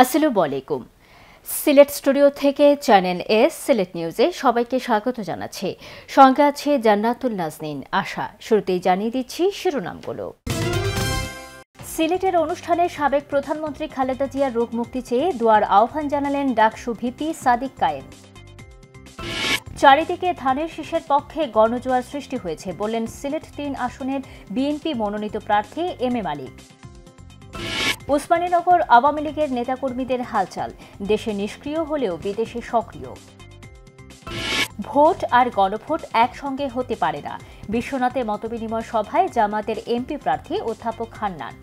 আসসালামু আলাইকুম। সিলেট স্টুডিও থেকে চ্যানেল এস সিলেট নিউজে সবাইকে স্বাগত জানাচ্ছি। সঙ্গে আছে জান্নাতুল নাজনীন আশা। শুরুতেই জানিয়ে দিচ্ছি শিরোনামগুলো। সিলেটের অনুষ্ঠানে সাবেক প্রধানমন্ত্রী খালেদা জিয়ার রোগ মুক্তি চেয়ে দোয়ার আহ্বান জানালেন ডাকসু ভিপি সাদিক কায়েম। চারিদিকে ধানের শীষের পক্ষে গণজোয়ার সৃষ্টি হয়েছে বললেন সিলেট-3 আসনের বিএনপি মনোনীত প্রার্থী এম এ মালিক। উসমানীনগর আওয়ামী লীগের নেতাকর্মীদের হালচাল, দেশে নিষ্ক্রিয় হলেও বিদেশে সক্রিয়। ভোট আর গণভোট একসঙ্গে হতে পারে না, বিশ্বনাথে মতবিনিময় সভায় জামাতের এমপি প্রার্থী অধ্যাপক হান্নান।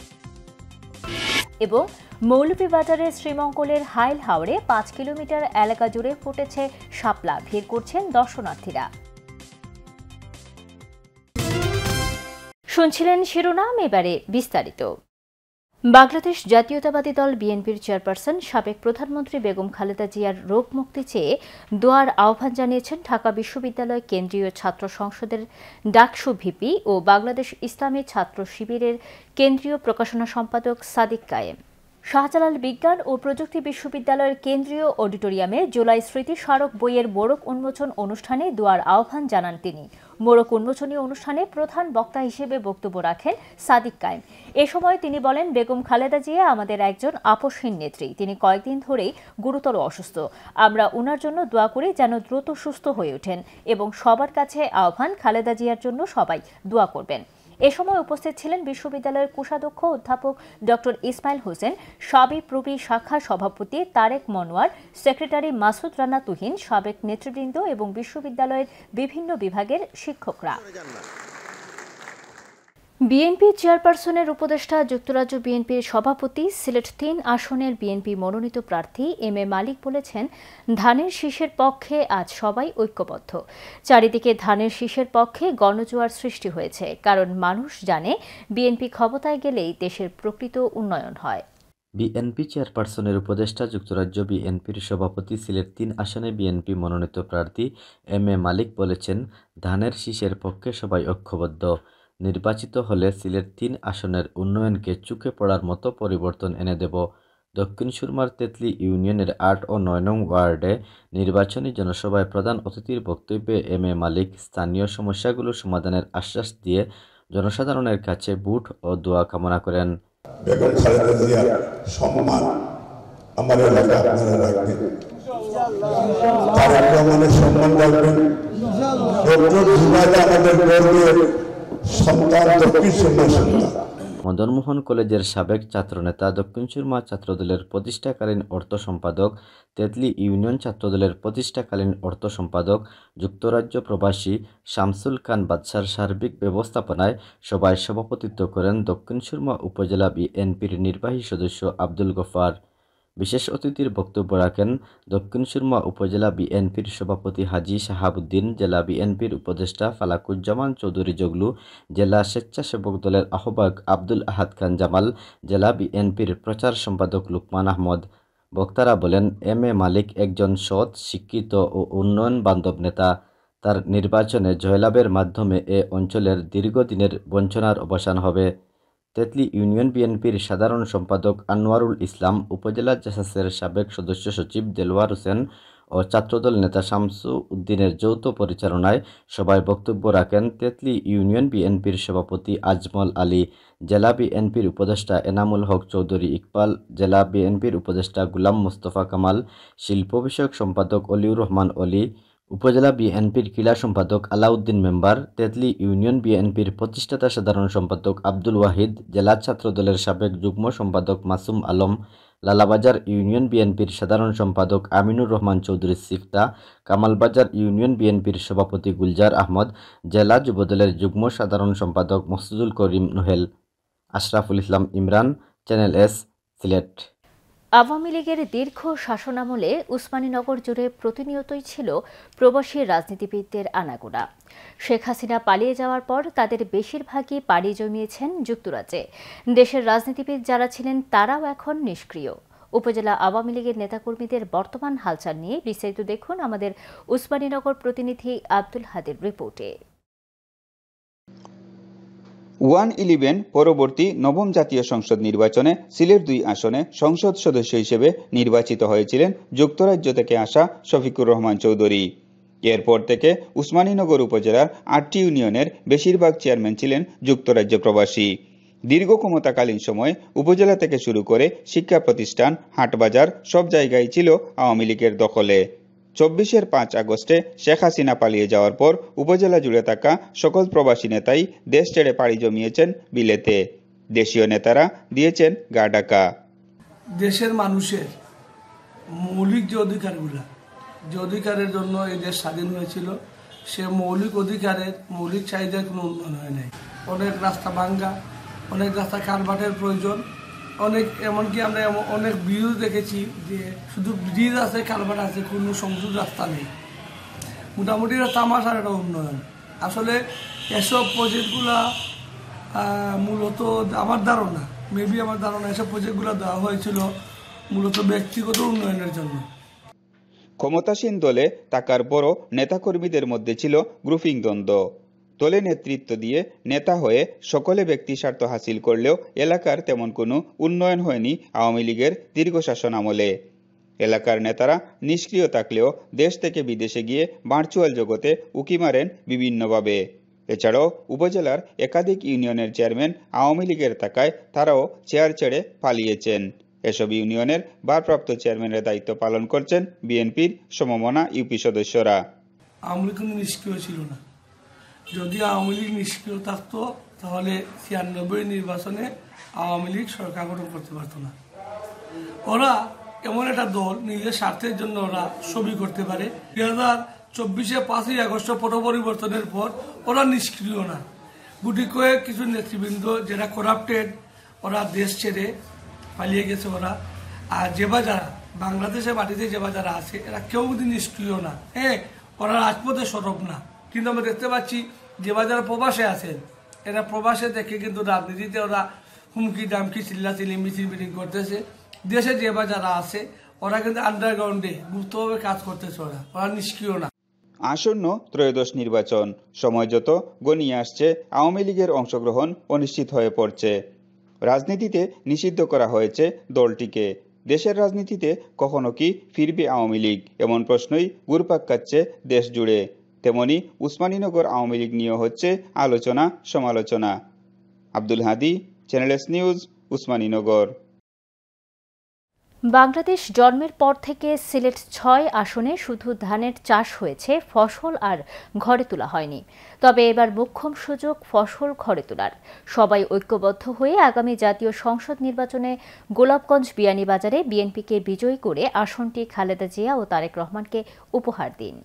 এবং মৌলভীবাজারের শ্রীমঙ্গলের হাইল হাওড়ে 5 কিলোমিটার এলাকা জুড়ে ফুটেছে শাপলা, ভিড় করছেন দর্শনার্থীরা। শুনছিলেন শিরোনাম, এবারে বিস্তারিত। বাংলাদেশ জাতীয়তাবাদী দল বিএনপির চেয়ারপারসন সাবেক প্রধানমন্ত্রী বেগম খালেদা জিয়ার রোগ মুক্তি চেয়ে দোয়ার আহ্বান জানিয়েছেন ঢাকা বিশ্ববিদ্যালয় কেন্দ্রীয় ছাত্র সংসদের ডাকসু ভিপি ও বাংলাদেশ ইসলামী ছাত্র শিবিরের কেন্দ্রীয় প্রকাশনা সম্পাদক সাদিক কায়েম। শাহজালাল বিজ্ঞান ও প্রযুক্তি বিশ্ববিদ্যালয়ের কেন্দ্রীয় অডিটোরিয়ামে জুলাই স্মৃতি স্মারক বইয়ের মোড়ক উন্মোচন অনুষ্ঠানে দোয়ার আহ্বান জানান তিনি। মোড়ক উন্মোচনী অনুষ্ঠানে প্রধান বক্তা হিসেবে বক্তব্য রাখেন সাদিক কায়েম। এ সময় তিনি বলেন, বেগম খালেদা জিয়া আমাদের একজন আপসহীন নেত্রী। তিনি কয়েকদিন ধরেই গুরুতর অসুস্থ। আমরা উনার জন্য দোয়া করি যেন দ্রুত সুস্থ হয়ে ওঠেন এবং সবার কাছে আহ্বান, খালেদা জিয়ার জন্য সবাই দোয়া করবেন। এ সময় উপস্থিত ছিলেন বিশ্ববিদ্যালয়ের কোষাধ্যক্ষ অধ্যাপক ড ইসমাইল হোসেন, শাবিপ্রবি শাখা সভাপতি তারেক মনোয়ার, সেক্রেটারি মাসুদ রানা তুহিন, সাবেক নেতৃবৃন্দ এবং বিশ্ববিদ্যালয়ের বিভিন্ন বিভাগের শিক্ষকরা। বিএনপি চেয়ারপারসনের উপদেষ্টা যুক্তরাজ্য বিএনপির সভাপতি সিলেট-3 আসনের বিএনপি মনোনীত প্রার্থী এম এ মালিক বলেছেন, ধানের শীষের পক্ষে আজ সবাই ঐক্যবদ্ধ। চারিদিকে ধানের শীষের পক্ষে গণজোয়ার সৃষ্টি হয়েছে, কারণ মানুষ জানে বিএনপি ক্ষমতায় গেলেই দেশের প্রকৃত উন্নয়ন হয়। বিএনপি চেয়ারপারসনের উপদেষ্টা যুক্তরাজ্য বিএনপির সভাপতি সিলেট-3 আসনে বিএনপি মনোনীত প্রার্থী এম এ মালিক বলেছেন, ধানের শীষের পক্ষে সবাই ঐক্যবদ্ধ। নির্বাচিত হলে সিলেট-3 আসনের উন্নয়নকে চুকে পড়ার মতো পরিবর্তন এনে দেব। দক্ষিণ সুরমার তেতলি ইউনিয়নের 8 ও 9 নং ওয়ার্ডে নির্বাচনী জনসভায় প্রধান অতিথির বক্তব্যে এম এ মালিক স্থানীয় সমস্যাগুলো সমাধানের আশ্বাস দিয়ে জনসাধারণের কাছে ভোট ও দোয়া কামনা করেন। বেগম খালেদা জিয়ার সম্মান আমার এলাকা আপনারা রাখবেন, তারেক রহমানের সম্মান রাখবেন, ডক্টর জুবাইদা আমাদের গর্বের সন্তান, দক্ষিণ সুরমার সন্তান। মদনমোহন কলেজের সাবেক ছাত্রনেতা, দক্ষিণ সুরমা ছাত্রদলের প্রতিষ্ঠাকালীন অর্থ সম্পাদক, তেতলি ইউনিয়ন ছাত্রদলের প্রতিষ্ঠাকালীন অর্থ সম্পাদক, যুক্তরাজ্য প্রবাসী শামসুল খান বাদশার সার্বিক ব্যবস্থাপনায় সভায় সভাপতিত্ব করেন দক্ষিণ সুরমা উপজেলা বিএনপির নির্বাহী সদস্য আব্দুল গফার। বিশেষ অতিথির বক্তব্য রাখেন দক্ষিণ সুরমা উপজেলা বিএনপির সভাপতি হাজী শাহাবুদ্দিন, জেলা বিএনপির উপদেষ্টা ফালাকুজ্জামান চৌধুরী জগলু, জেলা স্বেচ্ছাসেবক দলের আহ্বায়ক আব্দুল আহাদ খান জামাল, জেলা বিএনপির প্রচার সম্পাদক লুকমান আহমদ। বক্তারা বলেন, এম এ মালিক একজন সৎ, শিক্ষিত ও উন্নয়ন বান্ধব নেতা। তার নির্বাচনে জয়লাভের মাধ্যমে এ অঞ্চলের দীর্ঘদিনের বঞ্চনার অবসান হবে। তেতলি ইউনিয়ন বিএনপির সাধারণ সম্পাদক আনোয়ারুল ইসলাম, উপজেলা জাসাসের সাবেক সদস্য সচিব দেলোয়ার হোসেন ও ছাত্রদল নেতা শামসু উদ্দিনের যৌথ পরিচালনায় সভায় বক্তব্য রাখেন তেতলি ইউনিয়ন বিএনপির সভাপতি আজমল আলী, জেলা বিএনপির উপদেষ্টা এনামুল হক চৌধুরী ইকবাল, জেলা বিএনপির উপদেষ্টা গুলাম মোস্তফা কামাল, শিল্প বিষয়ক সম্পাদক অলিউর রহমান অলি, উপজেলা বিএনপির ক্রীড়া সম্পাদক আলাউদ্দিন মেম্বার, তেতলি ইউনিয়ন বিএনপির প্রতিষ্ঠাতা সাধারণ সম্পাদক আব্দুল ওয়াহিদ, জেলা ছাত্রদলের সাবেক যুগ্ম সম্পাদক মাসুম আলম, লালাবাজার ইউনিয়ন বিএনপির সাধারণ সম্পাদক আমিনুর রহমান চৌধুরী সিফতা, কামালবাজার ইউনিয়ন বিএনপির সভাপতি গুলজার আহমদ, জেলা যুবদলের যুগ্ম সাধারণ সম্পাদক মকসুদুল করিম নোহেল। Ashraful Islam Imran, channel S, Sylhet. আওয়ামী লীগের দীর্ঘ শাসনামলে উসমানীনগর জুড়ে প্রতিনিয়তই ছিল প্রবাসী রাজনীতিবিদদের আনাগোনা। শেখ হাসিনা পালিয়ে যাওয়ার পর তাদের বেশিরভাগই পাড়ি জমিয়েছেন যুক্তরাজ্যে। দেশের রাজনীতিবিদ যারা ছিলেন তারাও এখন নিষ্ক্রিয়। উপজেলা আওয়ামী লীগের নেতাকর্মীদের বর্তমান হালচাল নিয়ে বিস্তারিত দেখুন আমাদের উসমানীনগর প্রতিনিধি আব্দুল হাদির রিপোর্টে। 111 পরবর্তী নবম জাতীয় সংসদ নির্বাচনে সিলেট 2 আসনে সংসদ সদস্য হিসেবে নির্বাচিত হয়েছিলেন যুক্তরাজ্য থেকে আসা শফিকুর রহমান চৌধুরী। এরপর থেকে উসমানীনগর উপজেলার 8টি ইউনিয়নের বেশিরভাগ চেয়ারম্যান ছিলেন যুক্তরাজ্য প্রবাসী। দীর্ঘ ক্ষমতাকালীন সময়ে উপজেলা থেকে শুরু করে শিক্ষা প্রতিষ্ঠান, হাটবাজার সব জায়গায় ছিল আওয়ামী লীগের দখলে। 24-এর 5 আগস্টে শেখ হাসিনা পালিয়ে যাওয়ার পর উপজেলা জুড়ে থাকা সকল প্রবাসী নেতাই দেশ ছেড়ে পাড়ি জমিয়েছেন বিলেতে। দেশীয় নেতারা দিয়েছেন গা ঢাকা। দেশের মানুষের মৌলিক যে অধিকারের জন্য এই দেশ স্বাধীন হয়েছিল, সে মৌলিক অধিকারের মৌলিক চাহিদার কোনো উন্নয়ন হয় নাই। অনেক রাস্তা ভাঙ্গা, অনেক রাস্তা কালভার্টের প্রয়োজন, এমনকি আমরা অনেক ব্রিজ দেখেছি যে শুধু ব্রিজ আছে, কালভার্ট আছে, কোনো সংযোগ রাস্তা নেই। মোটামুটি তামাশার একটা উন্নয়ন। আসলে এসব প্রজেক্টগুলা মূলত আমার ধারণা এসব প্রজেক্টগুলো দেওয়া হয়েছিল মূলত ব্যক্তিগত উন্নয়নের জন্য। ক্ষমতাসীন দলে থাকার পরও নেতাকর্মীদের মধ্যে ছিল গ্রুপিং দ্বন্দ্ব। দলে নেতৃত্ব দিয়ে নেতা হয়ে সকলে ব্যক্তি স্বার্থ হাসিল করলেও এলাকার তেমন কোনো উন্নয়ন হয়নি আওয়ামী লীগের দীর্ঘ শাসন আমলে। এলাকার নেতারা নিষ্ক্রিয় থাকলেও দেশ থেকে বিদেশে গিয়ে ভার্চুয়াল জগতে উঁকি মারেন বিভিন্নভাবে। এছাড়াও উপজেলার একাধিক ইউনিয়নের চেয়ারম্যান আওয়ামী লীগের থাকায় তারাও চেয়ার ছেড়ে পালিয়েছেন। এসব ইউনিয়নের ভারপ্রাপ্ত চেয়ারম্যানের দায়িত্ব পালন করছেন বিএনপির সমমনা ইউপি সদস্যরা। আওয়ামী লীগ কিন্তু নিষ্ক্রিয় ছিল না। যদি আওয়ামী লীগ নিষ্ক্রিয় থাকতো তাহলে 96 নির্বাচনে আওয়ামী লীগ সরকার গঠন করতে পারত না। ওরা এমন একটা দল, নিজের স্বার্থের জন্য ওরা ছবি করতে পারে। 2024-এ 5ই আগস্ট পট পরিবর্তনের পর ওরা নিষ্ক্রিয় না। গুটি কয়েক কিছু নেতৃবৃন্দ যারা করাপ্টেড, ওরা দেশ ছেড়ে পালিয়ে গেছে ওরা। আর যারা বাংলাদেশের মাটিতে যারা আছে, এরা কেউ কিন্তু নিষ্ক্রিয় না। ওরা রাজপথে সরব না। কিন্তু আমরা দেখতে পাচ্ছি যারা প্রবাসে আছেন, এরা প্রবাসে থেকে কিন্তু রাজনীতিতে ওরা হুমকি দামকি চিল্লাচিল্লি মিছিল মিটিং করতেছে। দেশে যারা আছে ওরা কিন্তু আন্ডারগ্রাউন্ডে গুপ্তভাবে কাজ করতেছে। ওরা নিষ্ক্রিয় না। আসন্ন ত্রয়োদশ নির্বাচন সময় যত গনিয়ে আসছে, আওয়ামী লীগের অংশগ্রহণ অনিশ্চিত হয়ে পড়ছে। রাজনীতিতে নিষিদ্ধ করা হয়েছে দলটিকে। দেশের রাজনীতিতে কখনো কি ফিরবে আওয়ামী লীগ, এমন প্রশ্নই ঘুরপাক খাচ্ছে দেশ জুড়ে। তেমনি উসমানীনগর আওয়ামী লীগ নিয়ে হচ্ছে আলোচনা সমালোচনা। Abdul Hadi, channel S news, Osmaninagar. Bangladesh জন্মের পর থেকে সিলেট 6 আসনে শুধু ধানের চাষ হয়েছে, ফসল আর ঘরে তোলা হয়নি। তবে এবার মোক্ষম সুযোগ ফসল ঘরে তোলার। সবাই ঐক্যবদ্ধ হয়ে আগামী জাতীয় সংসদ নির্বাচনে গোলাপগঞ্জ বিয়ানীবাজারে বিএনপিকে বিজয়ী করে আসনটি খালেদা জিয়া ও তারেক রহমানকে উপহার দিন।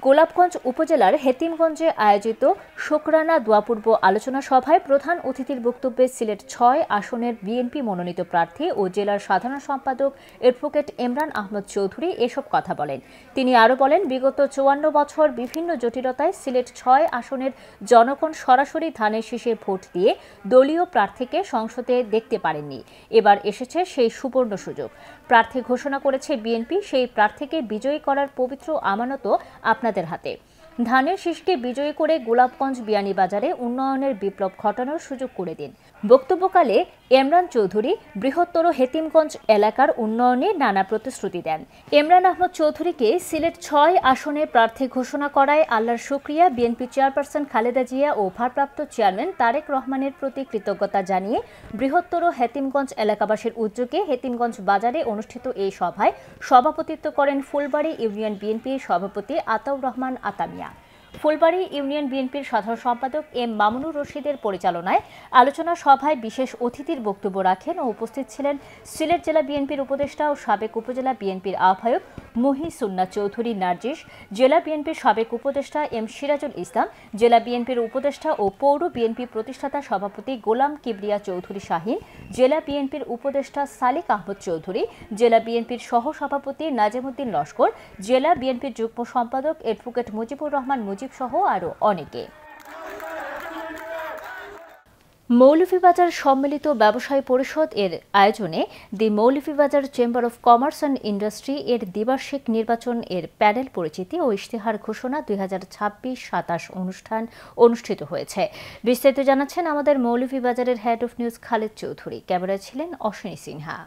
গোলাপগঞ্জ উপজেলার হেতিমগঞ্জে আয়োজিত শুকরানা দোয়াপূর্ব আলোচনা সভায় প্রধান অতিথির বক্তব্যে সিলেট 6 আসনের বিএনপি মনোনীত প্রার্থী ও জেলার সাধারণ সম্পাদক অ্যাডভোকেট ইমরান আহমদ চৌধুরী এসব কথা বলেন। তিনি আরও বলেন, বিগত 54 বছর বিভিন্ন জটিলতায় সিলেট 6 আসনের জনগণ সরাসরি ধানের শীষে ভোট দিয়ে দলীয় প্রার্থীকে সংসদে দেখতে পারেননি। এবার এসেছে সেই সুবর্ণ সুযোগ। প্রার্থী ঘোষণা করেছে বিএনপি। সেই প্রার্থীকে বিজয়ী করার পবিত্র আমানত আপনাদের হাতে। ধানের শীষকে বিজয়ী করে গোলাপগঞ্জ বিয়ানীবাজারে উন্নয়নের বিপ্লব ঘটানোর সুযোগ করে দিন। বক্তব্যকালে ইমরান চৌধুরী বৃহত্তর হেতিমগঞ্জ এলাকার উন্নয়নে নানা প্রতিশ্রুতি দেন। ইমরান আহমদ চৌধুরীকে সিলেট 6 আসনে প্রার্থী ঘোষণা করায় আল্লাহর শুকরিয়া বিএনপি চেয়ারপারসন খালেদা জিয়া ও ভারপ্রাপ্ত চেয়ারম্যান তারেক রহমানের প্রতি কৃতজ্ঞতা জানিয়ে বৃহত্তর হেতিমগঞ্জ এলাকাবাসীর উদ্যোগে হেতিমগঞ্জ বাজারে অনুষ্ঠিত এই সভায় সভাপতিত্ব করেন ফুলবাড়ী ইউনিয়ন বিএনপির সভাপতি আতাউর রহমান আতামিয়া। ফুলবাড়ী ইউনিয়ন বিএনপির সাধারণ সম্পাদক এম মামুনুর রশিদের পরিচালনায় আলোচনা সভায় বিশেষ অতিথির বক্তব্য রাখেন ও উপস্থিত ছিলেন সিলেট জেলা বিএনপির উপদেষ্টা ও সাবেক উপজেলা বিএনপির আহ্বায়ক মুহিসুন্নাহ চৌধুরী নার্জিস, জেলা বিএনপির সাবেক উপদেষ্টা এম সিরাজুল ইসলাম, জেলা বিএনপির উপদেষ্টা ও পৌর বিএনপি প্রতিষ্ঠাতা সভাপতি গোলাম কিবরিয়া চৌধুরী শাহীন, জেলা বিএনপির উপদেষ্টা সালিক আহমদ চৌধুরী, জেলা বিএনপির সহ সভাপতি নাজিমউদ্দিন লস্কর, জেলা বিএনপির যুগ্ম সম্পাদক অ্যাডভোকেট মুজিবুর রহমান সহ আরও অনেকে। মৌলভীবাজার সম্মিলিত ব্যবসায়ী পরিষদ এর আয়োজনে the Moulvibazar chamber of commerce and industry এর দ্বিবার্ষিক নির্বাচন এর প্যানেল পরিচিতি ও ইশতেহার ঘোষণা 2026-27 অনুষ্ঠান অনুষ্ঠিত হয়েছে। বিস্তারিত জানাচ্ছেন আমাদের মৌলভীবাজারের head of news Khaled Chowdhury. ক্যামেরায় ছিলেন অশ্বিনী সিনহা।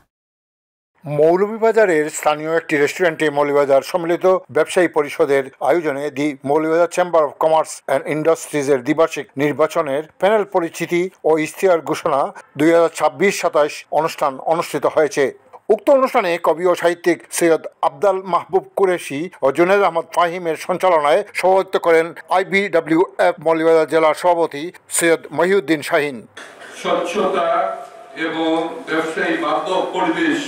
মৌলভীবাজারের স্থানীয় একটি রেস্টুরেন্টে মৌলভীবাজার সম্মিলিত ব্যবসায়ী পরিষদের আয়োজনে the Moulvibazar chamber of commerce and ইন্ডাস্ট্রিজের দ্বিবার্ষিক নির্বাচনের প্যানেল পরিচিতি ও ইশতেহার ঘোষণা 2026-27 অনুষ্ঠান অনুষ্ঠিত হয়েছে। উক্ত অনুষ্ঠানে কবি ও সাহিত্যিক সৈয়দ আব্দাল মাহবুব কুরেশি ও জুনেদ আহমদ ফাহিমের সঞ্চালনায় সভাপতিত্ব করেন IBWF মৌলভীবাজার জেলার সভাপতি সৈয়দ মহিউদ্দিন শাহিন। স্বচ্ছতা এবং ব্যবসায়ী বান্ধব পরিবেশ,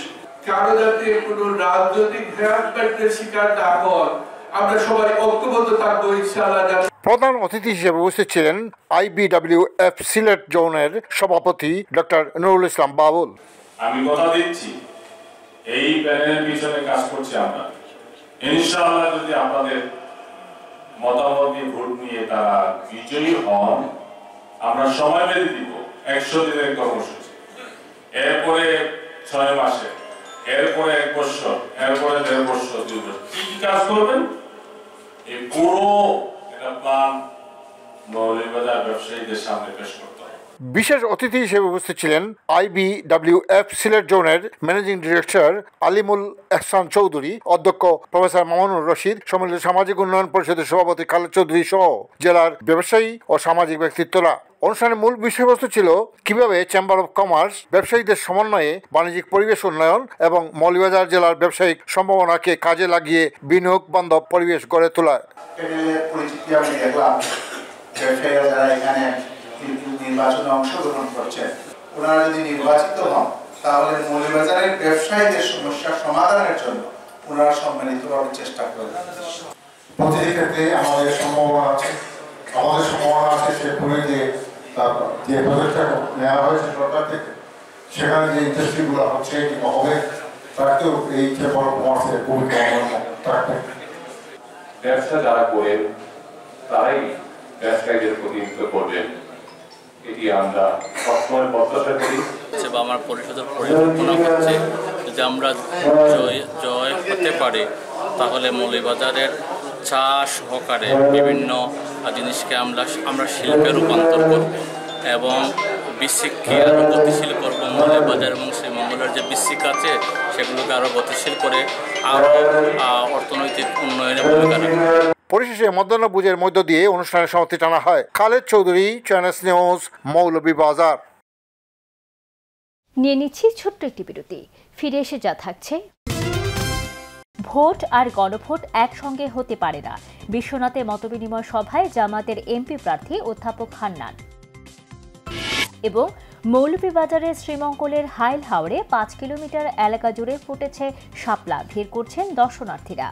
কারো যাতে কোনো রাজনৈতিক হ্যারাসমেন্টের শিকার না হন, আমরা সবাই ঐক্যবদ্ধ থাকবো ইনশাআল্লাহ। প্রধান অতিথি হিসেবে উপস্থিত ছিলেন IBWF সিলেট জোনের সভাপতি ডক্টর নুরুল ইসলাম বাবুল। আমি কথা দিচ্ছি এই প্যানেলের পিছনে কাজ করছি আমরা, ইনশাআল্লাহ যদি আপনাদের মতামত নিয়ে ভোট নিয়ে তারা বিজয়ী হন, আমরা সময় বেঁধে দিব 100 দিনের কর্মসূচি, এরপরে 6 মাসে, এরপরে 1 বছর, এরপরে 1.5 বছর, 2 বছর কি কাজ করবেন, এই পুরো এটা প্ল্যান মৌলভীবাজার ব্যবসায়ীদের সামনে পেশ করতে হবে। বিশেষ অতিথি হিসেবে উপস্থিত ছিলেন IBWF সিলেট জোনের ম্যানেজিং ডিরেক্টর আলিমুল এহসান চৌধুরী, অধ্যক্ষ প্রফেসর মামুনুর রশিদ, সম্মিলিত সামাজিক উন্নয়ন পরিষদের সভাপতি খালেদ চৌধুরী সহ জেলার ব্যবসায়ী ও সামাজিক ব্যক্তিত্বরা। অনুষ্ঠানের মূল বিষয়বস্তু ছিল কিভাবে চেম্বার অফ কমার্স ব্যবসায়ীদের সমন্বয়ে বাণিজ্যিক পরিবেশ উন্নয়ন এবং মৌলভীবাজার জেলার ব্যবসায়িক সম্ভাবনাকে কাজে লাগিয়ে বিনিয়োগ বান্ধব পরিবেশ গড়ে তোলা। নির্বাচনে অংশগ্রহণ করছেন, ওনারা যদি নির্বাচিত হন তাহলে মৌলভীবাজারের ব্যবসায়ীদের সমস্যা সমাধানের জন্য ওনারা সম্মিলিতভাবে চেষ্টা করবেন। প্রতিটি ক্ষেত্রে আমাদের সম্ভাবনা আছে, সে পুরে যে প্রজেক্টটা নেওয়া হয়েছে সরকার থেকে, সেখানে যে ইন্ডাস্ট্রিগুলো হচ্ছে কিংবা হবে তাকেও এই চেম্বার অফ কমার্সের ভূমিকা থাকবে। ব্যবসা যারা করেন তারাই ব্যবসায়ীদের প্রতিনিধিত্ব করবেন, এটি আমরা সবসময় প্রত্যাশা করি। আমার পরিষদের পরিকল্পনা হচ্ছে যদি আমরা জয় হতে পারি তাহলে মৌলভীবাজারের চা সহকারে বিভিন্ন জিনিসকে আমরা শিল্পে রূপান্তর করব এবং বৃশ্চিককে আরও গতিশীল করব। মৌলভীবাজার এবং শ্রীমঙ্গলের যে বৃশ্চিক আছে সেগুলোকে আরও গতিশীল করে আরও অর্থনৈতিক উন্নয়নে ভূমিকা রাখবে। পরিশেষে মধ্যাহ্নভোজের মধ্য দিয়ে অনুষ্ঠানের সমাপ্তি টানা হয়। Khaled Chowdhury, channels news, Moulvibazar. নিয়ে নিচ্ছি ছোট্ট একটি বিরতি, ফিরে এসে যা থাকছে। ভোট আর গণভোট একসঙ্গে হতে পারে না, বিশ্বনাথে মতবিনিময় সভায় জামাতের এমপি প্রার্থী অধ্যাপক হান্নান। এবং মৌলভীবাজারের শ্রীমঙ্গলের হাইল হাওড়ে 5 কিলোমিটার এলাকা জুড়ে ফুটেছে শাপলা, ভিড় করছেন দর্শনার্থীরা।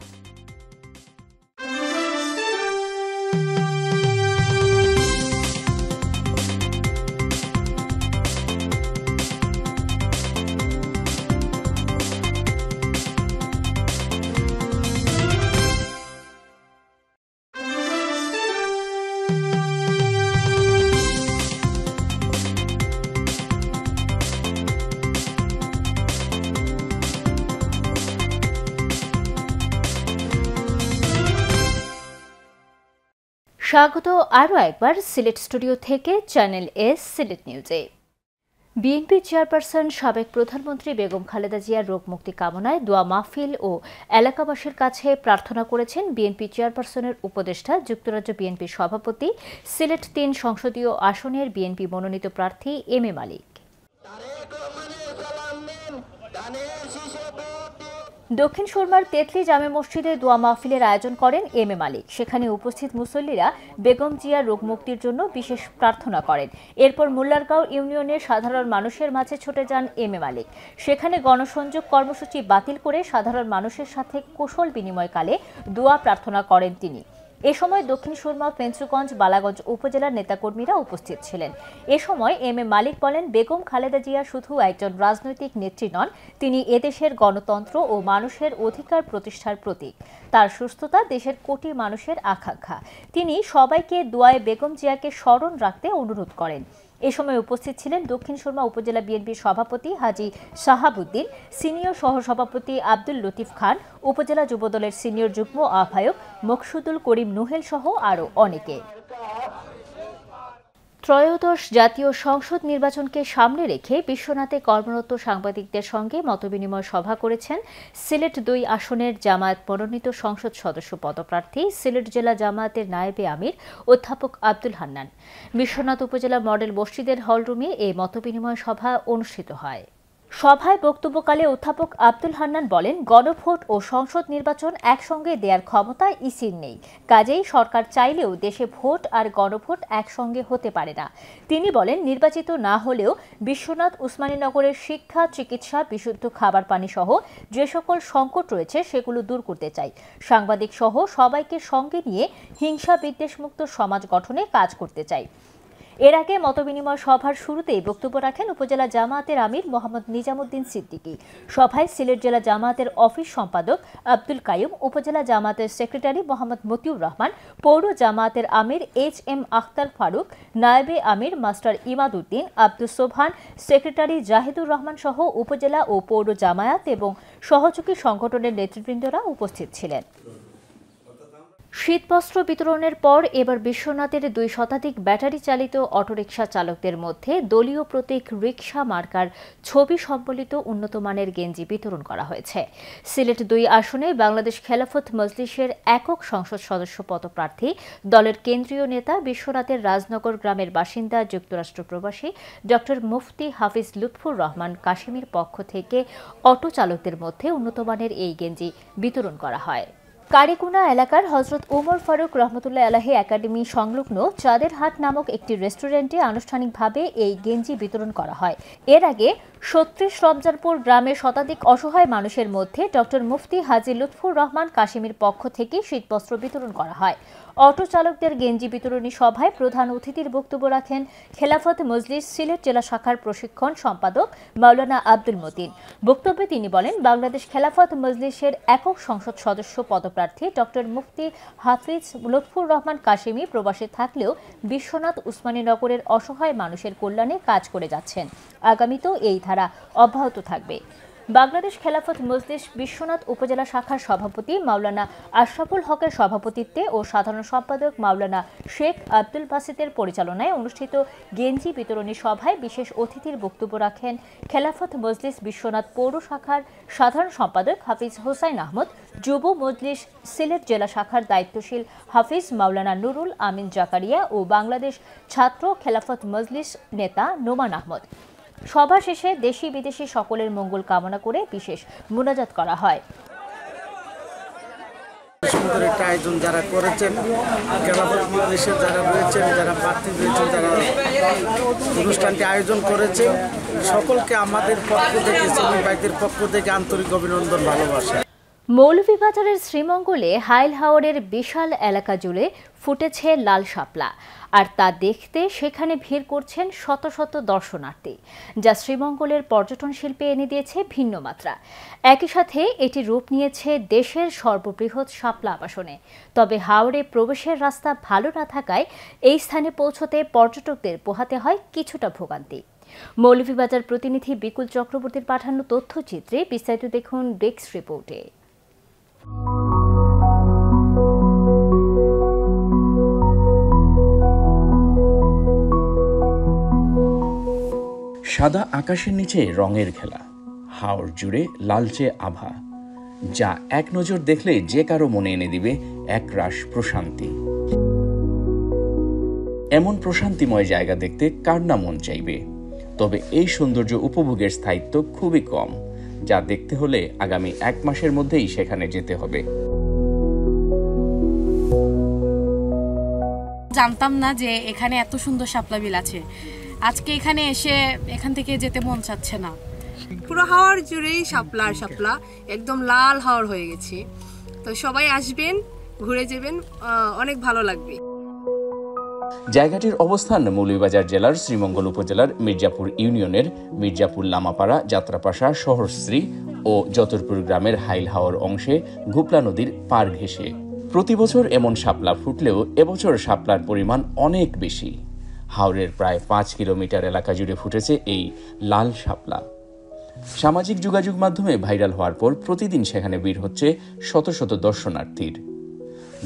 স্বাগত আরও একবার সিলেট স্টুডিও থেকে চ্যানেল এস সিলেট নিউজে। বিএনপি চেয়ারপারসন সাবেক প্রধানমন্ত্রী বেগম খালেদা জিয়ার রোগ মুক্তি কামনায় দোয়া মাহফিল ও এলাকাবাসীর কাছে প্রার্থনা করেছেন বিএনপি চেয়ারপারসনের উপদেষ্টা, যুক্তরাজ্য বিএনপির সভাপতি, সিলেট 3 সংসদীয় আসনের বিএনপি মনোনীত প্রার্থী এম এ মালিক। দক্ষিণ সুরমার তেতলি জামে মসজিদে দোয়া মাহফিলের আয়োজন করেন এম এ মালিক। সেখানে উপস্থিত মুসল্লিরা বেগম জিয়ার রোগ মুক্তির জন্য বিশেষ প্রার্থনা করেন। এরপর মোল্লারগাঁও ইউনিয়নের সাধারণ মানুষের মাঝে ছুটে যান এম এ মালিক। সেখানে গণসংযোগ কর্মসূচি বাতিল করে সাধারণ মানুষের সাথে কুশল বিনিময়কালে দোয়া প্রার্থনা করেন তিনি। এ সময় দক্ষিণ সুরমা, ফেঞ্চুগঞ্জ, বালাগঞ্জ উপজেলার নেতাকর্মীরা উপস্থিত ছিলেন। এ সময় এম এ মালিক বলেন, বেগম খালেদা জিয়া শুধু একজন রাজনৈতিক নেত্রী নন, তিনি এদেশের গণতন্ত্র ও মানুষের অধিকার প্রতিষ্ঠার প্রতীক। তার সুস্থতা দেশের কোটি মানুষের আকাঙ্ক্ষা। তিনি সবাইকে দোয়ায় বেগম জিয়াকে স্মরণ রাখতে অনুরোধ করেন। এ সময় উপস্থিত ছিলেন দক্ষিণ সুরমা উপজেলা বিএনপির সভাপতি হাজী শাহাবুদ্দিন, সিনিয়র সহসভাপতি আব্দুল লতিফ খান, উপজেলা যুবদলের সিনিয়র যুগ্ম আহ্বায়ক মকসুদুল করিম নুহেল সহ আরও অনেকে। ত্রয়োদশ জাতীয় সংসদ নির্বাচনকে সামনে রেখে বিশ্বনাথে কর্মরত সাংবাদিকদের সঙ্গে মতবিনিময় সভা করেছেন সিলেট ২ আসনের জামায়াত মনোনীত সংসদ সদস্য পদপ্রার্থী সিলেট জেলা জামায়াতের নায়েবে আমির অধ্যাপক আব্দুল হান্নান। বিশ্বনাথ উপজেলা মডেল মসজিদের হলরুমে এই মতবিনিময় সভা অনুষ্ঠিত হয়। সভায় বক্তব্যকালে অধ্যাপক আব্দুল হান্নান বলেন, গণভোট ও সংসদ নির্বাচন একসঙ্গে দেওয়ার ক্ষমতা ইসির নেই। কাজেই সরকার চাইলেও দেশে ভোট আর গণভোট একসঙ্গে হতে পারে না। তিনি বলেন, নির্বাচিত না হলেও বিশ্বনাথ উসমানীনগরের শিক্ষা, চিকিৎসা, বিশুদ্ধ খাবার পানি সহ যে সকল সংকট রয়েছে সেগুলো দূর করতে চাই। সাংবাদিক সহ সবাইকে সঙ্গে নিয়ে হিংসা বিদ্বেষমুক্ত সমাজ গঠনে কাজ করতে চাই। এর আগে মতবিনিময় সভার শুরুতেই বক্তব্য রাখেন উপজেলা জামায়াতের আমির মোহাম্মদ নিজামুদ্দিন সিদ্দিকী। সভায় সিলেট জেলা জামায়াতের অফিস সম্পাদক আব্দুল কাইয়ুম, উপজেলা জামায়াতের সেক্রেটারি মোহাম্মদ মতিউর রহমান, পৌর জামায়াতের আমির HM আখতার ফারুক, নায়েবে আমির মাস্টার ইমাদউদ্দিন, আব্দুস সোবহান, সেক্রেটারি জাহিদুর রহমান সহ উপজেলা ও পৌর জামায়াত এবং সহযোগী সংগঠনের নেতৃবৃন্দরা উপস্থিত ছিলেন। শীতবস্ত্র বিতরণের পর এবার বিশ্বনাথের ২ শতাধিক ব্যাটারি চালিত অটোরিকশা চালকদের মধ্যে দলীয় প্রতীক রিকশা মার্কার ছবি সম্বলিত উন্নতমানের গেঞ্জি বিতরণ করা হয়েছে। সিলেট ২ আসনে বাংলাদেশ খেলাফত মজলিসের একক সংসদ সদস্য পদপ্রার্থী দলের কেন্দ্রীয় নেতা বিশ্বনাথের রাজনগর গ্রামের বাসিন্দা যুক্তরাষ্ট্র প্রবাসী ডক্টর মুফতি হাফিজ লুৎফুর রহমান কাশিমের পক্ষ থেকে অটো চালকদের মধ্যে উন্নতমানের এই গেঞ্জি বিতরণ করা হয়। কারিকুনা এলাকার হজরত উমর ফারুক রহমতুল্লাহ আলাহি একাডেমি সংলগ্ন চাঁদের হাট নামক একটি রেস্টুরেন্টে আনুষ্ঠানিকভাবে এই গেঞ্জি বিতরণ করা হয়। এর আগে ৩৬ রমজানপুর গ্রামের শতাধিক অসহায় মানুষের মধ্যে ডক্টর মুফতি হাজী লুৎফুর রহমান কাশিমের পক্ষ থেকে শীতবস্ত্র বিতরণ করা হয়। অটো চালকদের গেঞ্জি বিতরণী সভায় প্রধান অতিথির বক্তব্য রাখেন খেলাফত মজলিস সিলেট জেলা শাখার প্রশিক্ষণ সম্পাদক মাওলানা আব্দুল মতিন। বক্তব্যে তিনি বলেন, বাংলাদেশ খেলাফত মজলিসের একক সংসদ সদস্য পদপ্রার্থী ডক্টর মুফতি হাফিজ লুৎফুর রহমান কাশিমি প্রবাসে থাকলেও বিশ্বনাথ উসমানীনগরের অসহায় মানুষের কল্যাণে কাজ করে যাচ্ছেন। আগামীতেও এই ধারা অব্যাহত থাকবে। বাংলাদেশ খেলাফত মজলিস বিশ্বনাথ উপজেলা শাখার সভাপতি মাওলানা আশরাফুল হকের সভাপতিত্বে ও সাধারণ সম্পাদক মাওলানা শেখ আব্দুল বাসিতের পরিচালনায় অনুষ্ঠিত গেঞ্জি বিতরণী সভায় বিশেষ অতিথির বক্তব্য রাখেন খেলাফত মজলিস বিশ্বনাথ পৌর শাখার সাধারণ সম্পাদক হাফিজ হোসাইন আহমদ, যুব মজলিস সিলেট জেলা শাখার দায়িত্বশীল হাফিজ মাওলানা নুরুল আমিন জাকারিয়া ও বাংলাদেশ ছাত্র খেলাফত মজলিস নেতা নোমান আহমদ। সভা শেষে দেশি বিদেশি সকলের মঙ্গল কামনা করে বিশেষ মুনাজাত করা হয়। সুন্দর একটা আয়োজন যারা করেছেন, খেলাফত মজলিসের যারা রয়েছেন, যারা প্রার্থী রয়েছেন, যারা অনুষ্ঠানটি আয়োজন করেছে, সকলকে আমাদের পক্ষ থেকে, শ্রমিক ভাইদের পক্ষ থেকে আন্তরিক অভিনন্দন, ভালোবাসা। মৌলভীবাজারের শ্রীমঙ্গলে হাইল হাওরের বিশাল এলাকা জুড়ে ফুটেছে লাল শাপলা, আর তা দেখতে সেখানে ভিড় করছেন শত শত দর্শনার্থী, যা শ্রীমঙ্গলের পর্যটন শিল্পে এনে দিয়েছে ভিন্ন মাত্রা। একই সাথে এটি রূপ নিয়েছে দেশের সর্ববৃহৎ শাপলা আবাসনে। তবে হাওরে প্রবেশের রাস্তা ভালো না থাকায় এই স্থানে পৌঁছতে পর্যটকদের পোহাতে হয় কিছুটা ভোগান্তি। মৌলভীবাজার প্রতিনিধি বিকুল চক্রবর্তীর পাঠানো তথ্যচিত্রে বিস্তারিত দেখুন ডেস্ক রিপোর্টে। সাদা আকাশের নিচে রঙের খেলা, হাওর জুড়ে লালচে আভা, যা এক নজর দেখলে যে কারো মনে এনে দিবে একরাশ প্রশান্তি। এমন প্রশান্তিময় জায়গা দেখতে কার না মন চাইবে। তবে এই সৌন্দর্য উপভোগের স্থায়িত্ব খুবই কম, যা দেখতে হলে আগামী 1 মাসের মধ্যেই সেখানে যেতে হবে। জানতাম না যে এখানে এত সুন্দর শাপলা বিল আছে। আজকে এখানে এসে এখান থেকে যেতে মন চাচ্ছে না। পুরো হাওর জুড়েই শাপলা আর শাপলা, একদম লাল হাওর হয়ে গেছে। তো সবাই আসবেন, ঘুরে যাবেন, অনেক ভালো লাগবে। জায়গাটির অবস্থান মৌলভীবাজার জেলার শ্রীমঙ্গল উপজেলার মির্জাপুর ইউনিয়নের মির্জাপুর লামাপাড়া, যাত্রাপাশা, শহরশ্রী ও যতরপুর গ্রামের হাইল হাওর অংশে ঘুপলা নদীর পার ঘেঁষে। প্রতি বছর এমন শাপলা ফুটলেও এবছর শাপলার পরিমাণ অনেক বেশি। হাওরের প্রায় 5 কিলোমিটার এলাকা জুড়ে ফুটেছে এই লাল শাপলা। সামাজিক যোগাযোগ মাধ্যমে ভাইরাল হওয়ার পর প্রতিদিন সেখানে ভিড় হচ্ছে শত শত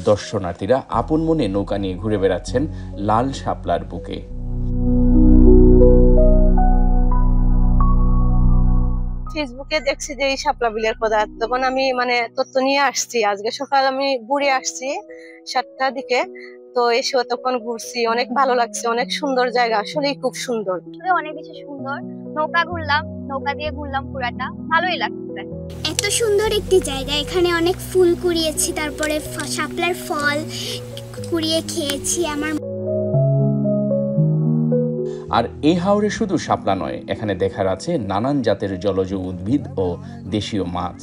দর্শনার্থীরা আপন মনে নৌকা নিয়ে ঘুরে বেড়াচ্ছেন লাল শাপলার বুকে। ফেসবুকে দেখছি যে এই শাপলা বিলের কথা, তখন আমি তথ্য নিয়ে আসছি। আজকে সকাল আমি ঘুরে আসছি 7টার দিকে, তো এসে তখন ঘুরছি, অনেক ভালো লাগছে, অনেক সুন্দর জায়গা, আসলেই খুব সুন্দর, অনেক বেশি সুন্দর। নৌকা দিয়ে ঘুরলাম পুরাটা, ভালোই লাগছে। এত সুন্দর একটি জায়গা, এখানে অনেক ফুল কুড়িয়েছি, তারপরে শাপলার ফল কুড়িয়ে খেয়েছি। আর এই হাওরে শুধু শাপলা নয়, এখানে দেখার আছে নানান জাতের জলজ উদ্ভিদ ও দেশীয় মাছ।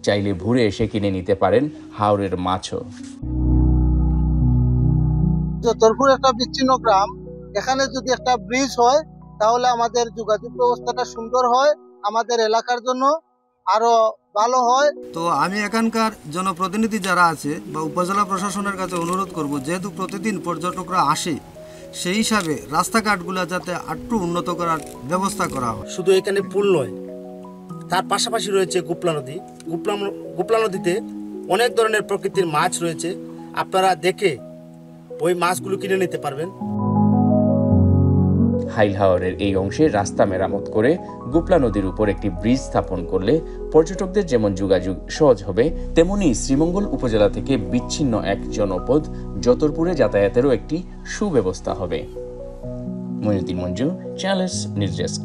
চাইলে ঘুরে এসে কিনে নিতে পারেন হাওরের মাছও। যতরপুর একটা বিচ্ছিন্ন গ্রাম, এখানে যদি একটা ব্রিজ হয় তাহলে আমাদের যোগাযোগ ব্যবস্থাটা সুন্দর হয়, আমাদের এলাকার জন্য আরো ভালো হয়। তো আমি এখানকার জনপ্রতিনিধি যারা আছে বা উপজেলা প্রশাসনের কাছে অনুরোধ করব, যেহেতু প্রতিদিন পর্যটকরা আসে, সেই হিসাবে রাস্তাঘাটগুলো যাতে আরটু উন্নত করার ব্যবস্থা করা হয়। শুধু এখানে পুল নয়, তার পাশাপাশি রয়েছে গোপলা নদী। গোপলা নদীতে অনেক ধরনের প্রকৃতির মাছ রয়েছে, আপনারা দেখে ওই মাছগুলো কিনে নিতে পারবেন। হাইল হাওরের এই অংশে রাস্তা মেরামত করে গোপলা নদীর উপর একটি ব্রিজ স্থাপন করলে পর্যটকদের যেমন যোগাযোগ সহজ হবে, তেমনি শ্রীমঙ্গল উপজেলা থেকে বিচ্ছিন্ন এক জনপদ যতরপুরে যাতায়াতেরও একটি সুব্যবস্থা হবে। Moinuddin Manju, channels news desk.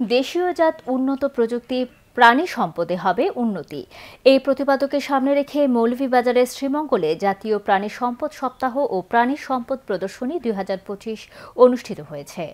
দেশীয় জাত উন্নত প্রযুক্তি প্রাণী সম্পদে হবে উন্নতি। এই প্রতিপাদকে সামনে রেখে মৌলভীবাজারের শ্রীমঙ্গলে জাতীয় প্রাণী সম্পদ সপ্তাহ ও প্রাণী সম্পদ প্রদর্শনী 2025 অনুষ্ঠিত হয়েছে।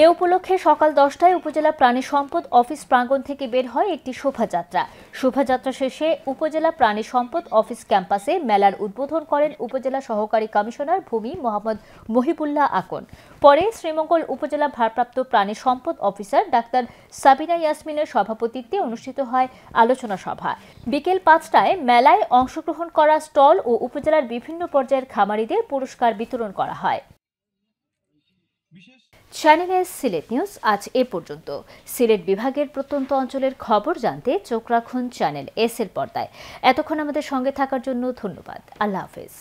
এ উপলক্ষে সকাল 10টায় উপজেলা প্রাণী সম্পদ অফিস প্রাঙ্গণ থেকে বের হয় একটি শোভাযাত্রা। শোভাযাত্রা শেষে উপজেলা প্রাণী সম্পদ অফিস ক্যাম্পাসে মেলার উদ্বোধন করেন উপজেলা সহকারী কমিশনার ভূমি মোহাম্মদ মহিবুল্লাহ আকন। পরে শ্রীমঙ্গল উপজেলা ভারপ্রাপ্ত প্রাণী সম্পদ অফিসার ডাক্তার সাবিনা ইয়াসমিনের সভাপতিত্বে অনুষ্ঠিত হয় আলোচনা সভা। বিকেল 5টায় মেলায় অংশগ্রহণ করা স্টল ও উপজেলার বিভিন্ন পর্যায়ের খামারিদের পুরস্কার বিতরণ করা হয়। চ্যানেল এস সিলেট নিউজ আজ এ পর্যন্ত। সিলেট বিভাগের প্রত্যন্ত অঞ্চলের খবর জানতে চোখ রাখুন চ্যানেল এস এর পর্দায়। এতক্ষণ আমাদের সঙ্গে থাকার জন্য ধন্যবাদ। আল্লাহ হাফেজ।